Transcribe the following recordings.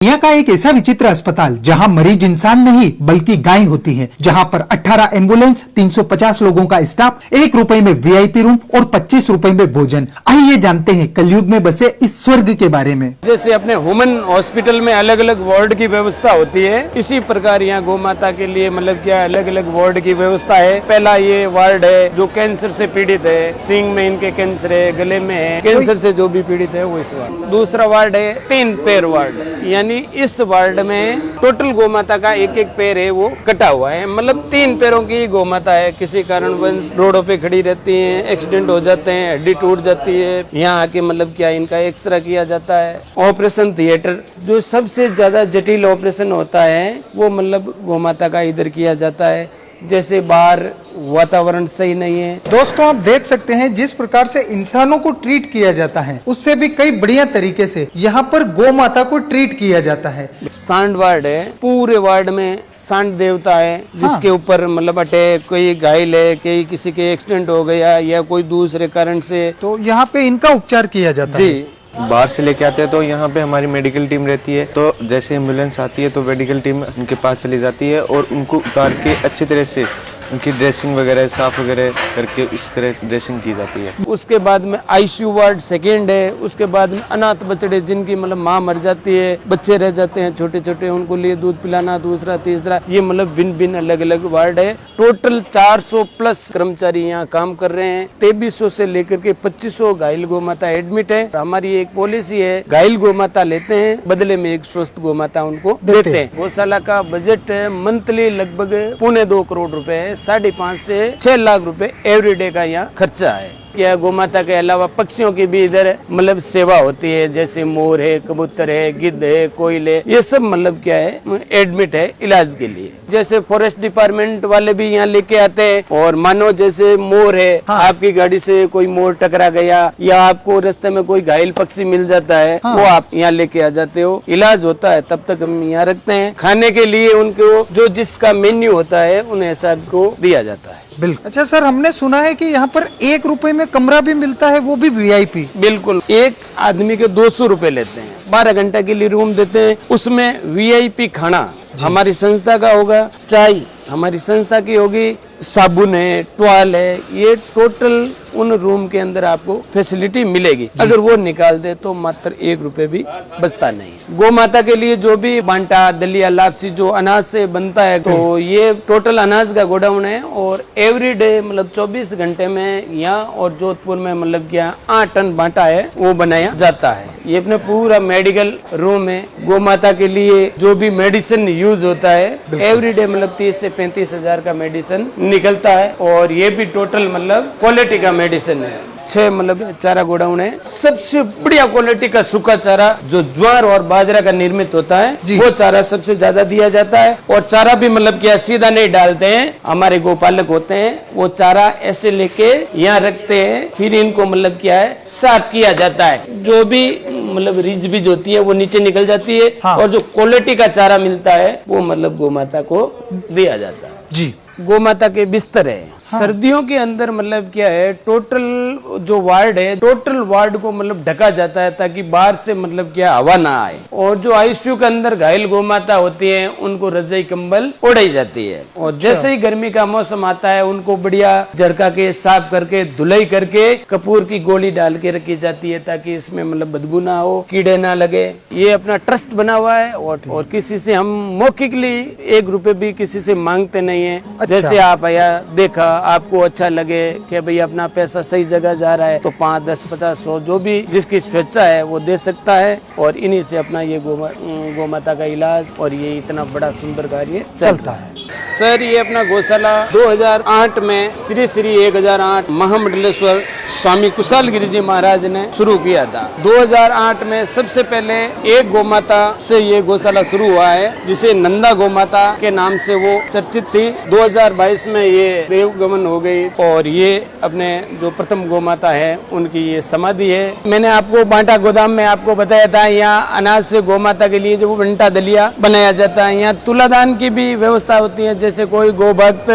यहाँ का एक ऐसा विचित्र अस्पताल जहाँ मरीज इंसान नहीं बल्कि गाय होती है, जहाँ पर 18 एम्बुलेंस, 350 लोगों का स्टाफ, 1 रुपए में वीआईपी रूम और 25 रुपए में भोजन। आइए जानते हैं कलयुग में बसे इस स्वर्ग के बारे में। जैसे अपने ह्यूमन हॉस्पिटल में अलग अलग वार्ड की व्यवस्था होती है, इसी प्रकार यहाँ गौ माता के लिए मतलब क्या अलग अलग वार्ड की व्यवस्था है। पहला ये वार्ड है जो कैंसर से पीड़ित है, सींग में इनके कैंसर है, गले में है, कैंसर से जो भी पीड़ित है वो इस वार्ड। दूसरा वार्ड है 3 पैर वार्ड, यानी इस वार्ड में टोटल गौ माता का एक एक पैर है वो कटा हुआ है, मतलब 3 पैरों की गौ माता है। किसी कारणवश रोडों पे खड़ी रहती हैं, एक्सीडेंट हो जाते हैं, हड्डी टूट जाती है, यहाँ आके मतलब क्या इनका एक्सरे किया जाता है। ऑपरेशन थिएटर जो सबसे ज्यादा जटिल ऑपरेशन होता है वो मतलब गौ माता का इधर किया जाता है। जैसे बाहर वातावरण सही नहीं है। दोस्तों आप देख सकते हैं जिस प्रकार से इंसानों को ट्रीट किया जाता है उससे भी कई बढ़िया तरीके से यहाँ पर गौ माता को ट्रीट किया जाता है। सांड वार्ड है, पूरे वार्ड में सांड देवता है जिसके ऊपर मतलब अटैक, कोई घायल है, कहीं किसी के एक्सीडेंट हो गया या कोई दूसरे कारण से, तो यहाँ पे इनका उपचार किया जाता है। जी बाहर से लेके आते हैं तो यहाँ पे हमारी मेडिकल टीम रहती है, तो जैसे एम्बुलेंस आती है तो मेडिकल टीम उनके पास चली जाती है और उनको उतार के अच्छी तरह से उनकी ड्रेसिंग वगैरह साफ वगैरह करके इस तरह ड्रेसिंग की जाती है। उसके बाद में आईसीयू वार्ड सेकेंड है। उसके बाद में अनाथ बच्चे जिनकी मतलब माँ मर जाती है, बच्चे रह जाते हैं छोटे छोटे, उनको लिए दूध पिलाना, दूसरा तीसरा, ये मतलब भिन्न भिन्न अलग अलग वार्ड है। टोटल 400 प्लस कर्मचारी यहाँ काम कर रहे हैं। 2300 से लेकर के 2500 घायल गौ माता एडमिट है। हमारी एक पॉलिसी है, घायल गौ माता लेते हैं, बदले में एक स्वस्थ गौ माता उनको देते हैं। गौशाला का बजट मंथली लगभग 2.25 करोड़ रुपए है। 5.5 से 6 लाख रुपए एवरीडे का यहाँ खर्चा है। क्या गौ माता के अलावा पक्षियों की भी इधर मतलब सेवा होती है, जैसे मोर है, कबूतर है, गिद्ध है, कोयल है, ये सब मतलब क्या है एडमिट है इलाज के लिए। जैसे फॉरेस्ट डिपार्टमेंट वाले भी यहाँ लेके आते हैं, और मानो जैसे मोर है, आपकी गाड़ी से कोई मोर टकरा गया या आपको रास्ते में कोई घायल पक्षी मिल जाता है, वो आप यहाँ लेके आ जाते हो, इलाज होता है, तब तक हम यहाँ रखते हैं। खाने के लिए उनको जो जिसका मेन्यू होता है उन्हें सबको दिया जाता है। बिल्कुल। अच्छा सर, हमने सुना है कि यहाँ पर 1 रुपए में कमरा भी मिलता है, वो भी वीआईपी। बिल्कुल, एक आदमी के 200 रुपए लेते हैं, 12 घंटे के लिए रूम देते हैं, उसमें वीआईपी खाना हमारी संस्था का होगा, चाय हमारी संस्था की होगी, साबुन है, टॉवल है, ये टोटल उन रूम के अंदर आपको फैसिलिटी मिलेगी। अगर वो निकाल दे तो मात्र 1 रुपए भी बचता नहीं। गौ माता के लिए जो भी बांटा, दलिया, लापसी जो अनाज से बनता है, तो ये टोटल अनाज का गोडाउन है, और एवरीडे मतलब 24 घंटे में यहाँ और जोधपुर में मतलब क्या 8 टन बांटा है वो बनाया जाता है। ये अपने पूरा मेडिकल रूम है। गौ माता के लिए जो भी मेडिसिन यूज होता है एवरीडे मतलब 30 से 35 हजार का मेडिसिन निकलता है, और ये भी टोटल मतलब क्वालिटी का मेडिसिन है। 6 मतलब चारा गोडाउन है। सबसे बढ़िया क्वालिटी का सूखा चारा जो ज्वार और बाजरा का निर्मित होता है, वो चारा सबसे ज्यादा दिया जाता है। और चारा भी मतलब क्या सीधा नहीं डालते हैं, हमारे गोपालक होते हैं, वो चारा ऐसे लेके यहाँ रखते हैं, फिर इनको मतलब क्या है साफ किया जाता है। जो भी मतलब रीज बीज होती है वो नीचे निकल जाती है, और जो क्वालिटी का चारा मिलता है वो मतलब गौ माता को दिया जाता है। जी, गौ माता के बिस्तर है। सर्दियों के अंदर मतलब क्या है, टोटल जो वार्ड है, टोटल वार्ड को मतलब ढका जाता है ताकि बाहर से मतलब क्या हवा ना आए। और जो आईसीयू के अंदर घायल गौ माता होती है उनको रजाई कंबल ओढ़ाई जाती है, और जैसे ही गर्मी का मौसम आता है उनको बढ़िया झड़का के साफ करके धुलाई करके कपूर की गोली डाल के रखी जाती है ताकि इसमें मतलब बदबू ना हो, कीड़े ना लगे। ये अपना ट्रस्ट बना हुआ है, और किसी से हम मौखिकली 1 रुपए भी किसी से मांगते नहीं है। जैसे आप आया देखा, आपको अच्छा लगे कि भाई अपना पैसा सही जगह जा रहा है, तो 5, 10, 50, 100 जो भी जिसकी स्वेच्छा है वो दे सकता है, और इन्हीं से अपना ये गौ माता का इलाज और ये इतना बड़ा सुंदर कार्य चलता है। सर, ये अपना गौशाला 2008 में श्री श्री 1008 महामंडलेश्वर स्वामी कुशाल गिरी जी महाराज ने शुरू किया था। 2008 में सबसे पहले एक गौ माता से ये गौशाला शुरू हुआ है, जिसे नंदा गौ माता के नाम से वो चर्चित थी। 2022 में ये देवगमन हो गई, और ये अपने जो प्रथम गौ माता है उनकी ये समाधि है। मैंने आपको बांटा गोदाम में आपको बताया था, यहाँ अनाज से गौ माता के लिए जो बंटा दलिया बनाया जाता है। यहाँ तुलादान की भी व्यवस्था होती है, जैसे कोई गौ भक्त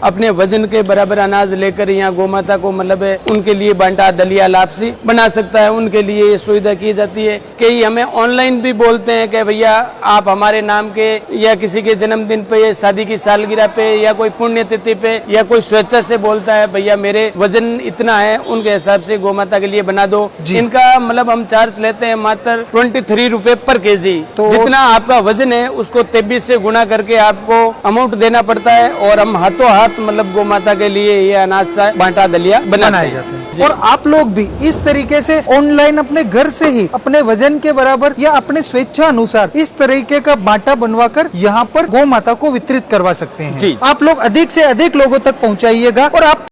अपने वजन के बराबर अनाज लेकर यहाँ गौ माता को मतलब उनके लिए बांटा, दलिया, लापसी बना सकता है, उनके लिए ये सुविधा की जाती है। कई हमें ऑनलाइन भी बोलते हैं कि भैया आप हमारे नाम के या किसी के जन्मदिन पे या शादी की सालगिरह पे या कोई पुण्यतिथि पे या कोई स्वेच्छा से बोलता है भैया मेरे वजन इतना है, उनके हिसाब से गौ माता के लिए बना दो। इनका मतलब हम चार्ज लेते हैं मात्र 23 रुपए पर केजी। तो जितना आपका वजन है उसको 23 से गुना करके आपको अमाउंट देना पड़ता है और हम हाथों हाथ मतलब गौ माता के लिए ये अनाज सा बांटा, दलिया बनाए जाते हैं। और आप लोग भी इस तरीके से ऑनलाइन अपने घर से ही अपने वजन के बराबर या अपने स्वेच्छा अनुसार इस तरीके का बांटा बनवाकर यहाँ पर गौ माता को वितरित करवा सकते हैं। जी। आप लोग अधिक से अधिक लोगों तक पहुँचाइएगा और आप